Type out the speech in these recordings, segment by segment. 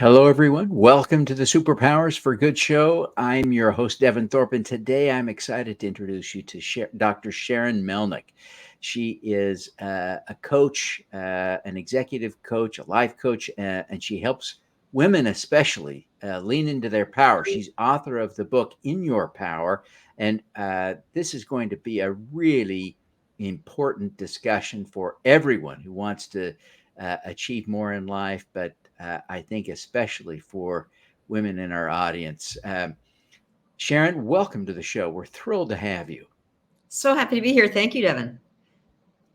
Hello, everyone. Welcome to the Superpowers for Good show. I'm your host, Devin Thorpe, and today I'm excited to introduce you to Dr. Sharon Melnick. She is a coach, an executive coach, a life coach, and she helps women especially lean into their power. She's author of the book In Your Power, and this is going to be a really important discussion for everyone who wants to achieve more in life, but I think especially for women in our audience. Sharon, welcome to the show. We're thrilled to have you. So happy to be here. Thank you, Devin.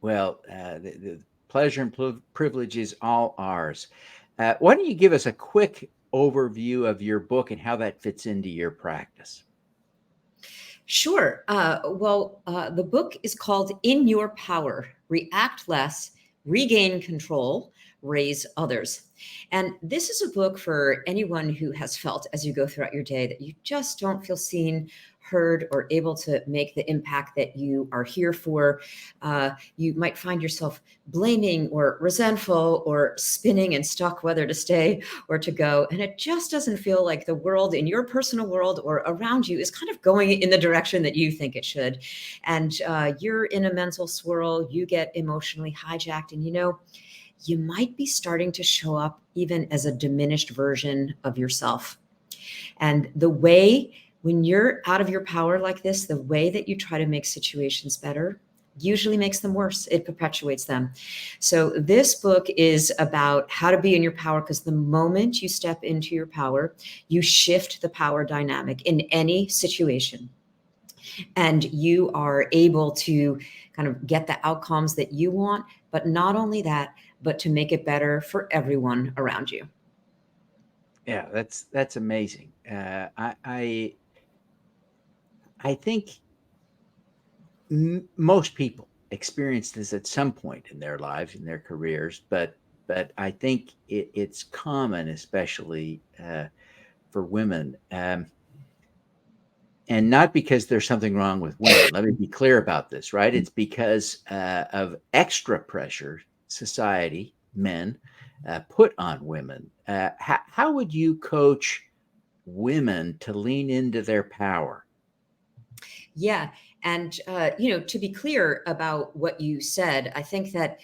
Well, the pleasure and privilege is all ours. Why don't you give us a quick overview of your book and how that fits into your practice? Sure. The book is called In Your Power: React Less, Regain Control, Raise Others. And this is a book for anyone who has felt as you go throughout your day that you just don't feel seen, heard, or able to make the impact that you are here for. You might find yourself blaming or resentful or spinning and stuck whether to stay or to go. And it just doesn't feel like the world in your personal world or around you is kind of going in the direction that you think it should. And you're in a mental swirl, you get emotionally hijacked, and you might be starting to show up even as a diminished version of yourself. And when you're out of your power like this, the way that you try to make situations better usually makes them worse. It perpetuates them. So this book is about how to be in your power, because the moment you step into your power, you shift the power dynamic in any situation. And you are able to kind of get the outcomes that you want, but not only that, but to make it better for everyone around you. Yeah, that's amazing. I think most people experience this at some point in their lives, in their careers, but I think it's common, especially for women, and not because there's something wrong with women. Let me be clear about this, right? It's because of extra pressure society, men, put on women. How would you coach women to lean into their power? Yeah. And, to be clear about what you said, I think that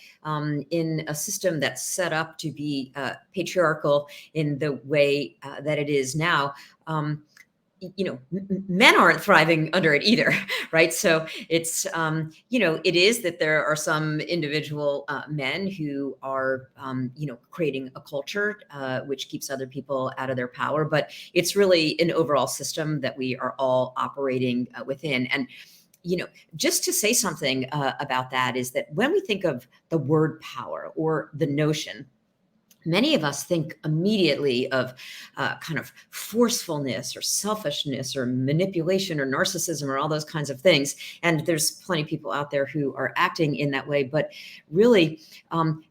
in a system that's set up to be patriarchal in the way that it is now, men aren't thriving under it either, right? So it's, it is that there are some individual men who are, creating a culture which keeps other people out of their power. But it's really an overall system that we are all operating within. And just to say something about that is that when we think of the word power or the notion, many of us think immediately of kind of forcefulness or selfishness or manipulation or narcissism or all those kinds of things. And there's plenty of people out there who are acting in that way. But really,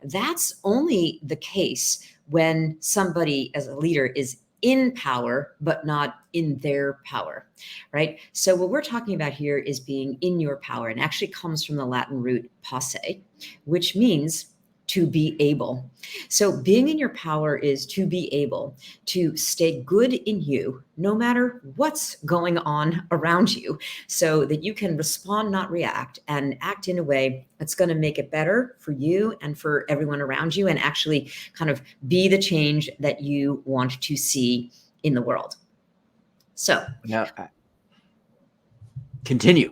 that's only the case when somebody as a leader is in power, but not in their power, right? So what we're talking about here is being in your power, and actually comes from the Latin root posse, which means to be able. So being in your power is to be able to stay good in you, no matter what's going on around you, so that you can respond, not react, and act in a way that's going to make it better for you and for everyone around you, and actually kind of be the change that you want to see in the world. So Now, continue.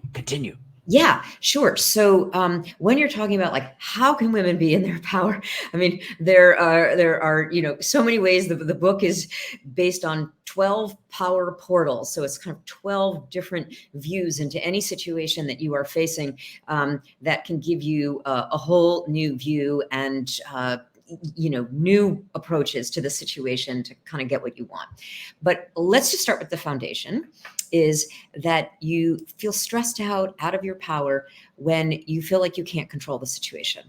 yeah, sure. So when you're talking about like how can women be in their power, I mean, there are so many ways. The book is based on 12 power portals, so it's kind of 12 different views into any situation that you are facing that can give you a whole new view and new approaches to the situation to kind of get what you want. But let's just start with the foundation, is that you feel stressed out of your power when you feel like you can't control the situation.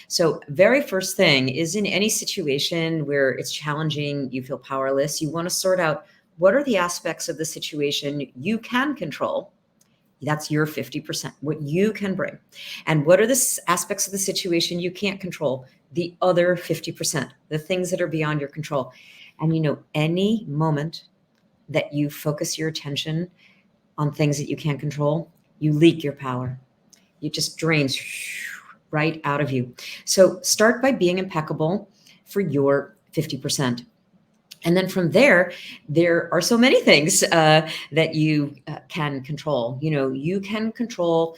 So very first thing is, in any situation where it's challenging, you feel powerless, you want to sort out what are the aspects of the situation you can control. That's your 50%, what you can bring. And what are the aspects of the situation you can't control? The other 50%, the things that are beyond your control. And any moment that you focus your attention on things that you can't control, you leak your power. It just drains right out of you. So start by being impeccable for your 50%. And then from there are so many things that you can control. You can control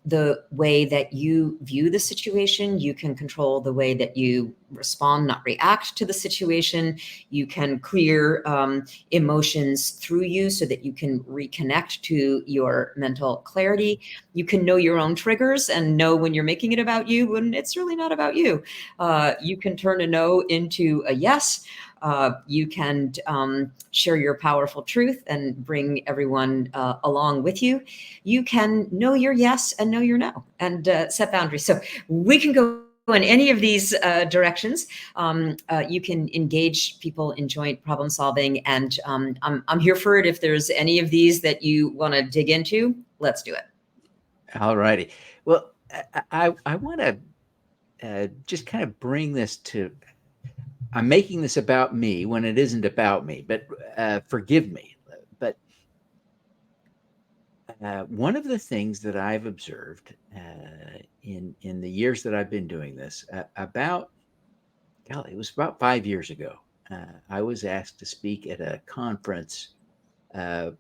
the way that you view the situation. You can control the way that you respond, not react to the situation. You can clear emotions through you so that you can reconnect to your mental clarity. You can know your own triggers and know when you're making it about you, when it's really not about you. You can turn a no into a yes. You can share your powerful truth and bring everyone along with you. You can know your yes and know your no, and set boundaries. So we can go in any of these directions. You can engage people in joint problem solving, and I'm here for it. If there's any of these that you want to dig into, let's do it. All righty. Well, I want to just kind of bring this to, I'm making this about me when it isn't about me, but forgive me. But one of the things that I've observed in the years that I've been doing this, it was about 5 years ago. I was asked to speak at a conference uh,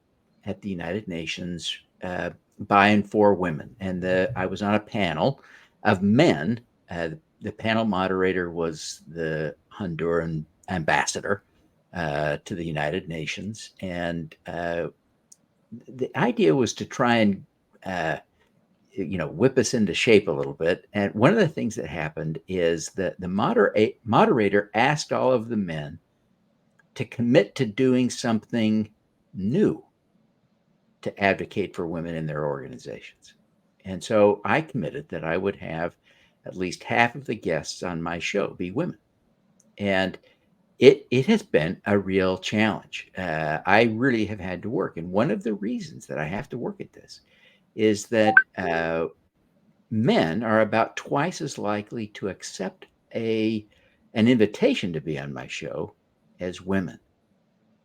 at the United Nations by and for women, and I was on a panel of men. The panel moderator was the Honduran ambassador to the United Nations, and the idea was to try and whip us into shape a little bit. And one of the things that happened is that the moderator asked all of the men to commit to doing something new to advocate for women in their organizations. And so I committed that I would have at least half of the guests on my show be women. And it has been a real challenge. I really have had to work. And one of the reasons that I have to work at this is that men are about twice as likely to accept an invitation to be on my show as women.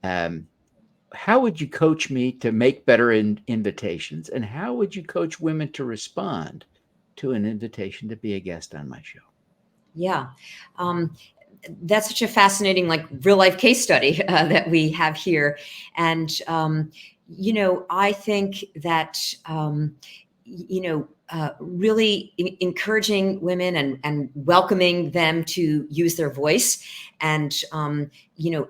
Um, how would you coach me to make better invitations, and how would you coach women to respond to an invitation to be a guest on my show? Yeah. That's such a fascinating, like, real life case study that we have here. And, I think that, really encouraging women and welcoming them to use their voice, and,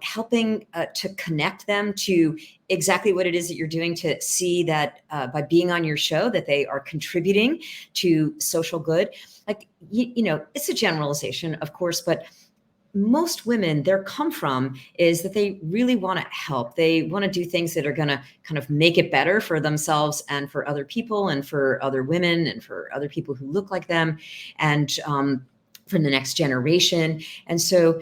helping to connect them to exactly what it is that you're doing, to see that by being on your show, that they are contributing to social good. Like, it's a generalization, of course, but most women, their come from is that they really want to help. They want to do things that are going to kind of make it better for themselves and for other people and for other women and for other people who look like them, and for the next generation. And so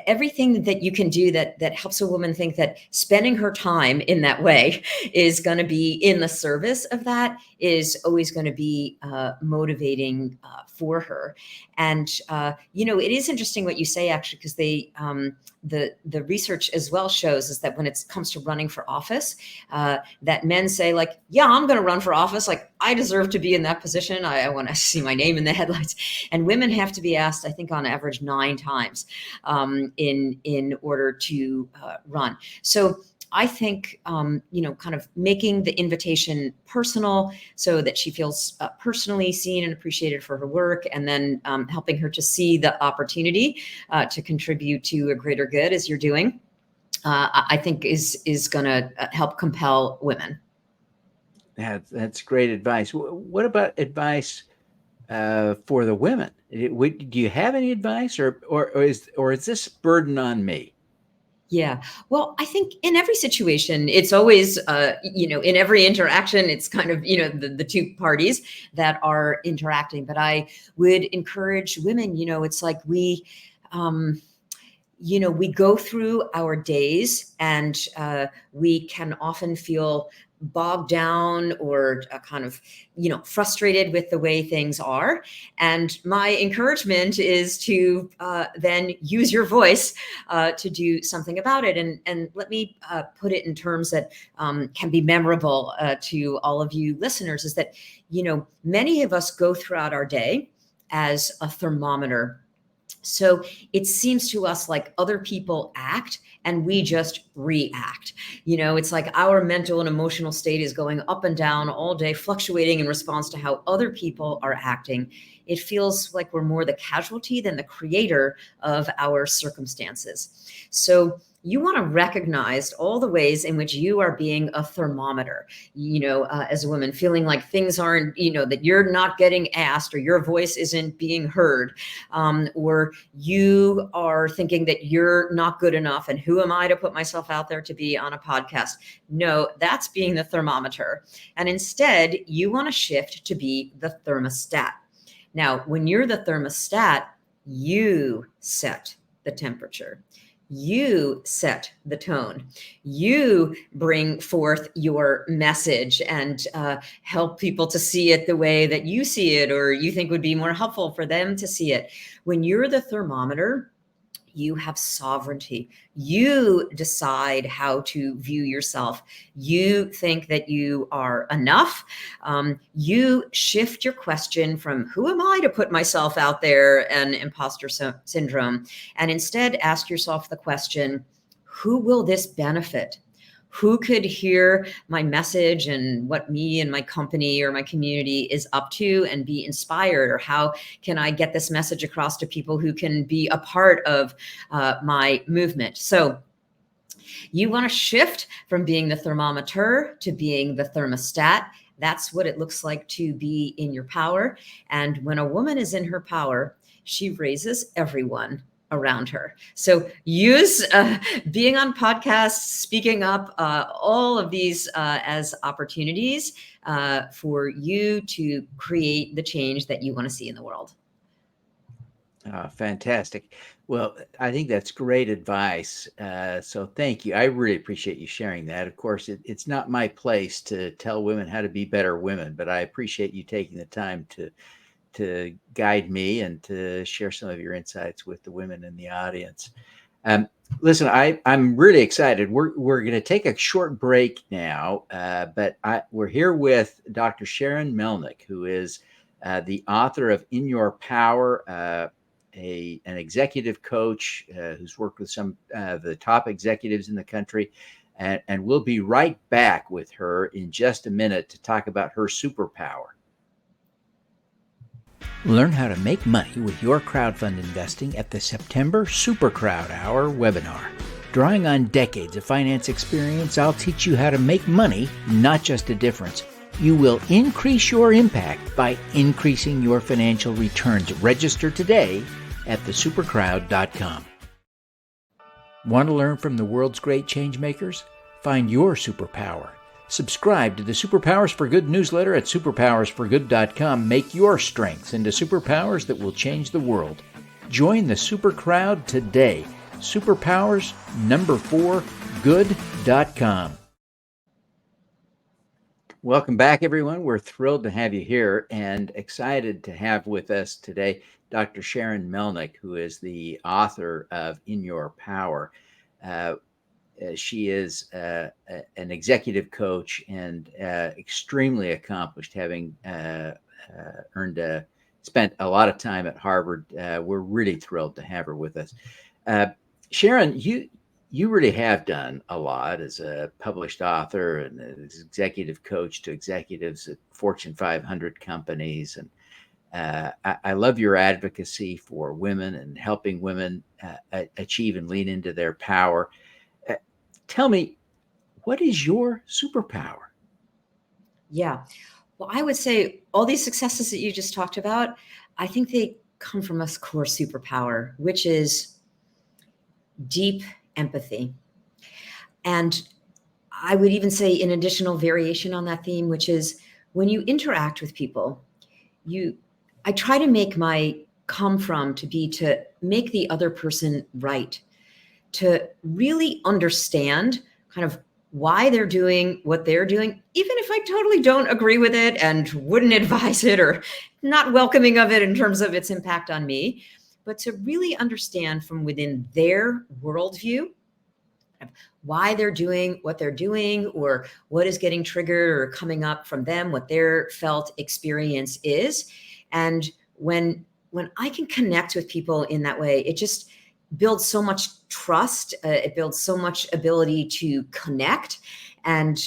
everything that you can do that helps a woman think that spending her time in that way is going to be in the service of that is always going to be motivating for her. And it is interesting what you say, actually, because the research as well shows is that when it comes to running for office, that men say, like, yeah, I'm going to run for office. Like, I deserve to be in that position. I want to see my name in the headlines. And women have to be asked, I think, on average 9 times in order to run. So I think, kind of making the invitation personal so that she feels personally seen and appreciated for her work, and then helping her to see the opportunity to contribute to a greater good as you're doing, I think is going to help compel women. That's great advice. What about advice for the women? Do you have any advice, or is this burden on me? Yeah. Well, I think in every situation, it's always, in every interaction, it's kind of, the two parties that are interacting. But I would encourage women, it's like we go through our days, and we can often feel bogged down or kind of, frustrated with the way things are. And my encouragement is to then use your voice to do something about it. And let me put it in terms that can be memorable to all of you listeners, is that, many of us go throughout our day as a thermometer. So it seems to us like other people act and we just react. It's like our mental and emotional state is going up and down all day, fluctuating in response to how other people are acting. It feels like we're more the casualty than the creator of our circumstances. So you want to recognize all the ways in which you are being a thermometer, as a woman, feeling like things aren't, that you're not getting asked, or your voice isn't being heard, or you are thinking that you're not good enough. And who am I to put myself out there to be on a podcast? No, that's being the thermometer. And instead, you want to shift to be the thermostat. Now, when you're the thermostat, you set the temperature. You set the tone. You bring forth your message and help people to see it the way that you see it, or you think would be more helpful for them to see it. When you're the thermometer, you have sovereignty. You decide how to view yourself. You think that you are enough. You shift your question from who am I to put myself out there and imposter syndrome, and instead ask yourself the question, who will this benefit? Who could hear my message and what me and my company or my community is up to and be inspired? Or how can I get this message across to people who can be a part of my movement? So you want to shift from being the thermometer to being the thermostat. That's what it looks like to be in your power. And when a woman is in her power, she raises everyone around her. So use being on podcasts, speaking up, all of these as opportunities for you to create the change that you want to see in the world. Fantastic. Well, I think that's great advice. So thank you. I really appreciate you sharing that. Of course, it's not my place to tell women how to be better women, but I appreciate you taking the time to guide me and to share some of your insights with the women in the audience. Listen, I'm really excited. We're going to take a short break now, but we're here with Dr. Sharon Melnick, who is the author of In Your Power, an executive coach who's worked with some of the top executives in the country. And we'll be right back with her in just a minute to talk about her superpower. Learn how to make money with your crowdfund investing at the September Super Crowd Hour webinar. Drawing on decades of finance experience, I'll teach you how to make money, not just a difference. You will increase your impact by increasing your financial returns. Register today at thesupercrowd.com. Want to learn from the world's great change makers? Find your superpower. Subscribe to the Superpowers for Good newsletter at superpowersforgood.com. Make your strengths into superpowers that will change the world. Join the Super Crowd today. Superpowers4good.com. Welcome back, everyone. We're thrilled to have you here and excited to have with us today Dr. Sharon Melnick, who is the author of In Your Power. She is an executive coach and extremely accomplished, having spent a lot of time at Harvard. We're really thrilled to have her with us. Sharon, you really have done a lot as a published author and as executive coach to executives at Fortune 500 companies. And I love your advocacy for women and helping women achieve and lean into their power. Tell me, what is your superpower? Yeah. Well, I would say all these successes that you just talked about, I think they come from a core superpower, which is deep empathy. And I would even say an additional variation on that theme, which is when you interact with people, I try to make my come from to be to make the other person right, to really understand kind of why they're doing what they're doing, even if I totally don't agree with it and wouldn't advise it or not welcoming of it in terms of its impact on me, but to really understand from within their worldview why they're doing what they're doing, or what is getting triggered or coming up from them, what their felt experience is. And when I can connect with people in that way, it just builds so much trust. It builds so much ability to connect. And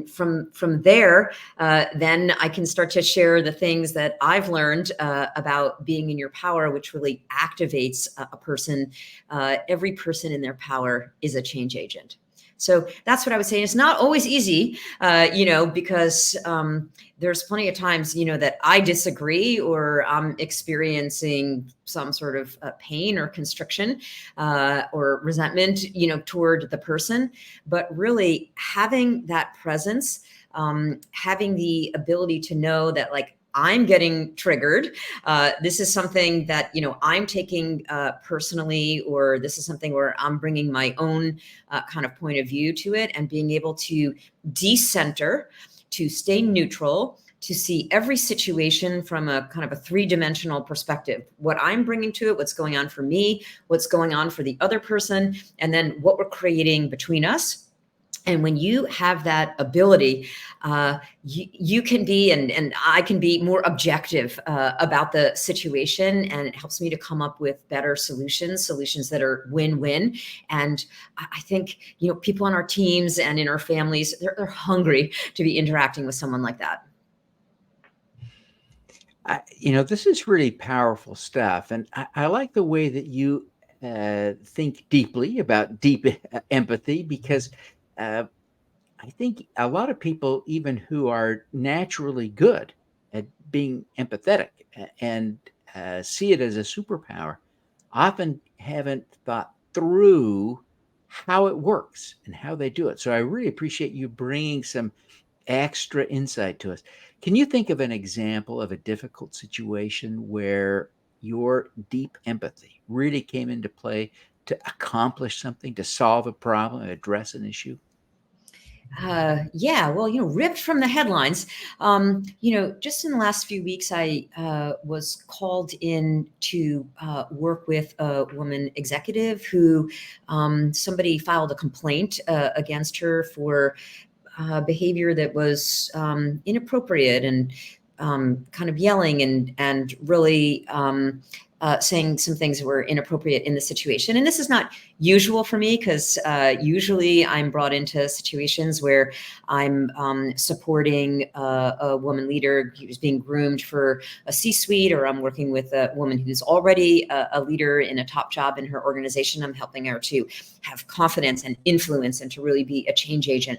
from there, then I can start to share the things that I've learned about being in your power, which really activates a person. Every person in their power is a change agent. So that's what I would say. It's not always easy, because there's plenty of times, that I disagree or I'm experiencing some sort of pain or constriction or resentment, toward the person. But really having that presence, having the ability to know that, like, I'm getting triggered. This is something that, I'm taking personally, or this is something where I'm bringing my own kind of point of view to it, and being able to decenter, to stay neutral, to see every situation from a kind of a three-dimensional perspective. What I'm bringing to it, what's going on for me, what's going on for the other person, and then what we're creating between us. And when you have that ability, you can be, and I can be more objective about the situation, and it helps me to come up with better solutions that are win-win. And I think, people on our teams and in our families, they're hungry to be interacting with someone like that. This is really powerful stuff, and I like the way that you think deeply about deep empathy, because uh, I think a lot of people, even who are naturally good at being empathetic and see it as a superpower, often haven't thought through how it works and how they do it. So I really appreciate you bringing some extra insight to us. Can you think of an example of a difficult situation where your deep empathy really came into play to accomplish something, to solve a problem, address an issue? Yeah, well, ripped from the headlines. Just in the last few weeks, I was called in to work with a woman executive who somebody filed a complaint against her for behavior that was inappropriate, and kind of yelling and really saying some things that were inappropriate in the situation. And this is not usual for me, because usually I'm brought into situations where I'm supporting a woman leader who's being groomed for a C-suite, or I'm working with a woman who's already a leader in a top job in her organization. I'm helping her to have confidence and influence, and to really be a change agent.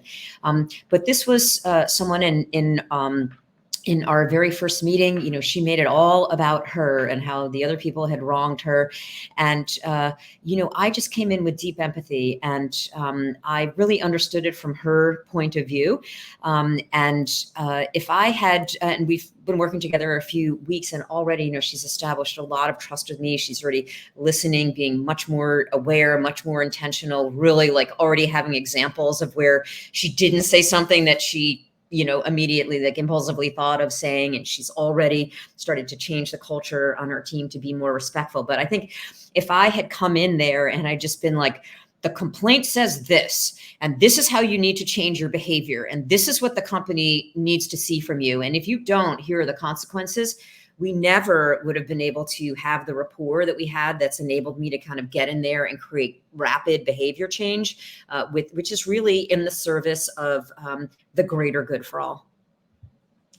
But this was someone in our very first meeting. She made it all about her and how the other people had wronged her. And, I just came in with deep empathy, and I really understood it from her point of view. If I had, and we've been working together a few weeks, and already, she's established a lot of trust with me. She's already listening, being much more aware, much more intentional, really, like, already having examples of where she didn't say something that she immediately, like, impulsively thought of saying, and she's already started to change the culture on our team to be more respectful. But I think if I had come in there and I just been like, the complaint says this, and this is how you need to change your behavior, and this is what the company needs to see from you, and if you don't, here are the consequences, we never would have been able to have the rapport that we had, that's enabled me to kind of get in there and create rapid behavior change, which is really in the service of the greater good for all.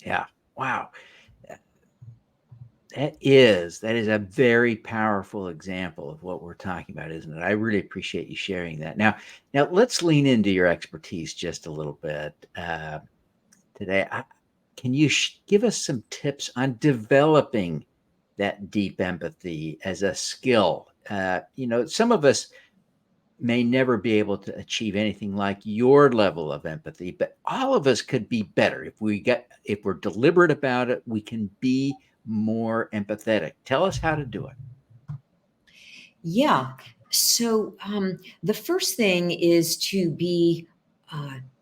Yeah. Wow. That is a very powerful example of what we're talking about, isn't it? I really appreciate you sharing that. Now let's lean into your expertise just a little bit today. Can you give us some tips on developing that deep empathy as a skill? Some of us may never be able to achieve anything like your level of empathy, but all of us could be better. If we're deliberate about it, we can be more empathetic. Tell us how to do it. Yeah. So the first thing is to be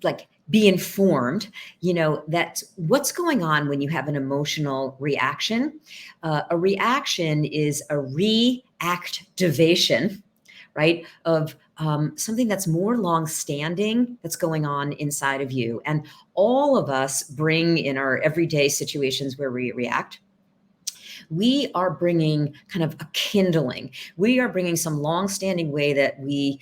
like be informed, that what's going on when you have an emotional reaction. A reaction is a reactivation, right, of something that's more long-standing that's going on inside of you. And all of us bring in our everyday situations where we react, we are bringing kind of a kindling. We are bringing some long-standing way that we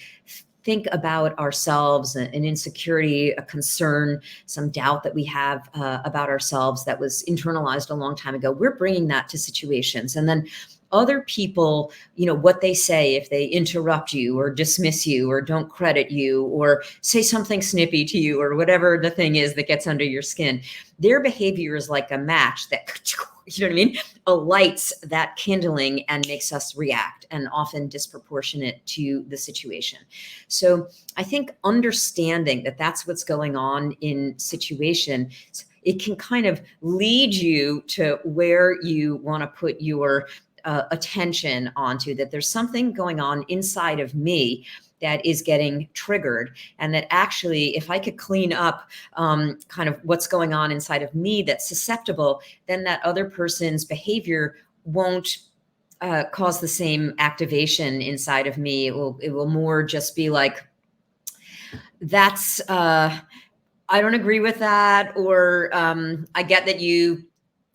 think about ourselves, an insecurity, a concern, some doubt that we have about ourselves that was internalized a long time ago. We're bringing that to situations. And then other people, what they say, if they interrupt you or dismiss you or don't credit you or say something snippy to you or whatever the thing is that gets under your skin, their behavior is like a match that, you know what I mean, alights that kindling and makes us react, and often disproportionate to the situation. So I think understanding that that's what's going on in situation, it can kind of lead you to where you want to put your attention onto, that there's something going on inside of me that is getting triggered, and that actually, if I could clean up kind of what's going on inside of me that's susceptible, then that other person's behavior won't cause the same activation inside of me. It will more just be like, that's I don't agree with that, or I get that you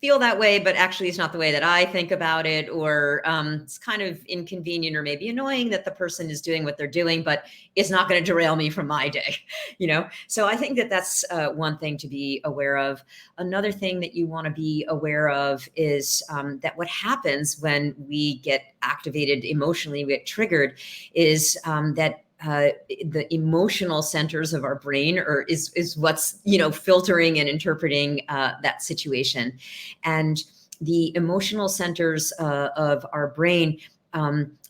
feel that way, but actually it's not the way that I think about it, or it's kind of inconvenient or maybe annoying that the person is doing what they're doing, but it's not going to derail me from my day, So I think that that's one thing to be aware of. Another thing that you want to be aware of is that what happens when we get activated emotionally, we get triggered, is that the emotional centers of our brain is what's filtering and interpreting that situation. And the emotional centers of our brain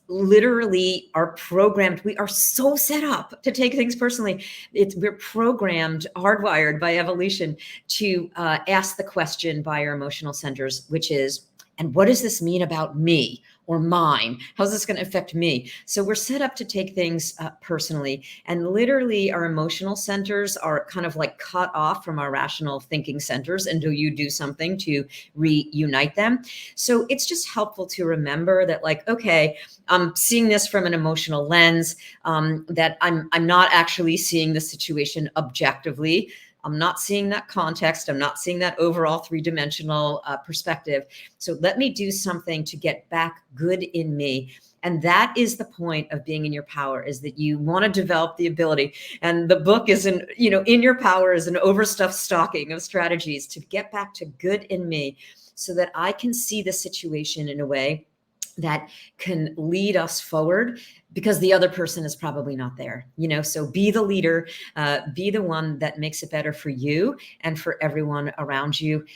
literally are programmed. We are so set up to take things personally. We're programmed, hardwired by evolution to ask the question by our emotional centers, which is, and what does this mean about me or mine? How's this going to affect me? So we're set up to take things personally, and literally our emotional centers are kind of like cut off from our rational thinking centers until you do something to reunite them. So it's just helpful to remember that, like, okay, I'm seeing this from an emotional lens, that I'm not actually seeing the situation objectively. I'm not seeing that context. I'm not seeing that overall three-dimensional perspective. So let me do something to get back good in me. And that is the point of being in your power, is that you want to develop the ability. And the book is in your power is an overstuffed stocking of strategies to get back to good in me, so that I can see the situation in a way that can lead us forward, because the other person is probably not there, so be the leader, be the one that makes it better for you and for everyone around you.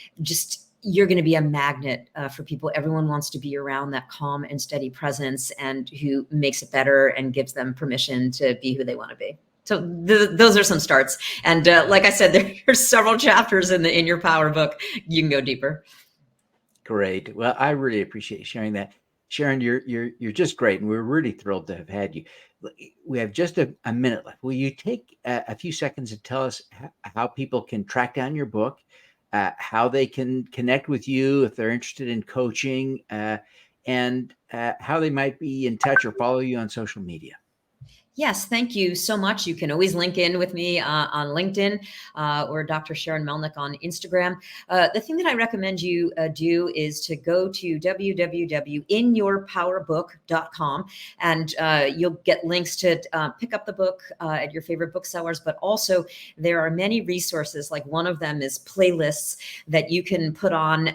You're going to be a magnet for people. Everyone wants to be around that calm and steady presence, and who makes it better and gives them permission to be who they want to be. So those are some starts. And like I said, there's several chapters in your power book. You can go deeper. Great. Well, I really appreciate you sharing that. Sharon, you're just great, and we're really thrilled to have had you. We have just a minute left. Will you take a few seconds to tell us how people can track down your book, how they can connect with you if they're interested in coaching, and how they might be in touch or follow you on social media? Yes, thank you so much. You can always link in with me on LinkedIn or Dr. Sharon Melnick on Instagram. The thing that I recommend you do is to go to www.inyourpowerbook.com, and you'll get links to pick up the book at your favorite booksellers. But also, there are many resources. Like, one of them is playlists that you can put on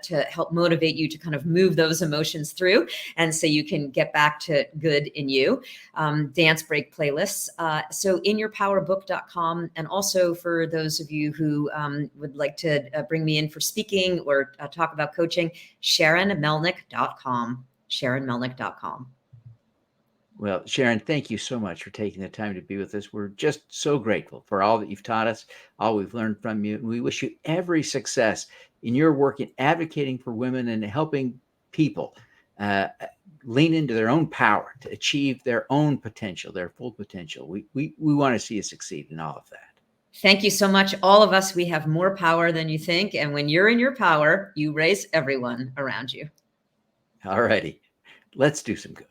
to help motivate you to kind of move those emotions through, and so you can get back to good in you. Dance break playlists. So inyourpowerbook.com. And also, for those of you who would like to bring me in for speaking or talk about coaching, SharonMelnick.com. SharonMelnick.com. Well, Sharon, thank you so much for taking the time to be with us. We're just so grateful for all that you've taught us, all we've learned from you. And we wish you every success in your work in advocating for women and helping people lean into their own power to achieve their own potential, their full potential. We want to see you succeed in all of that. Thank you so much. All of us, we have more power than you think. And when you're in your power, you raise everyone around you. All righty. Let's do some good.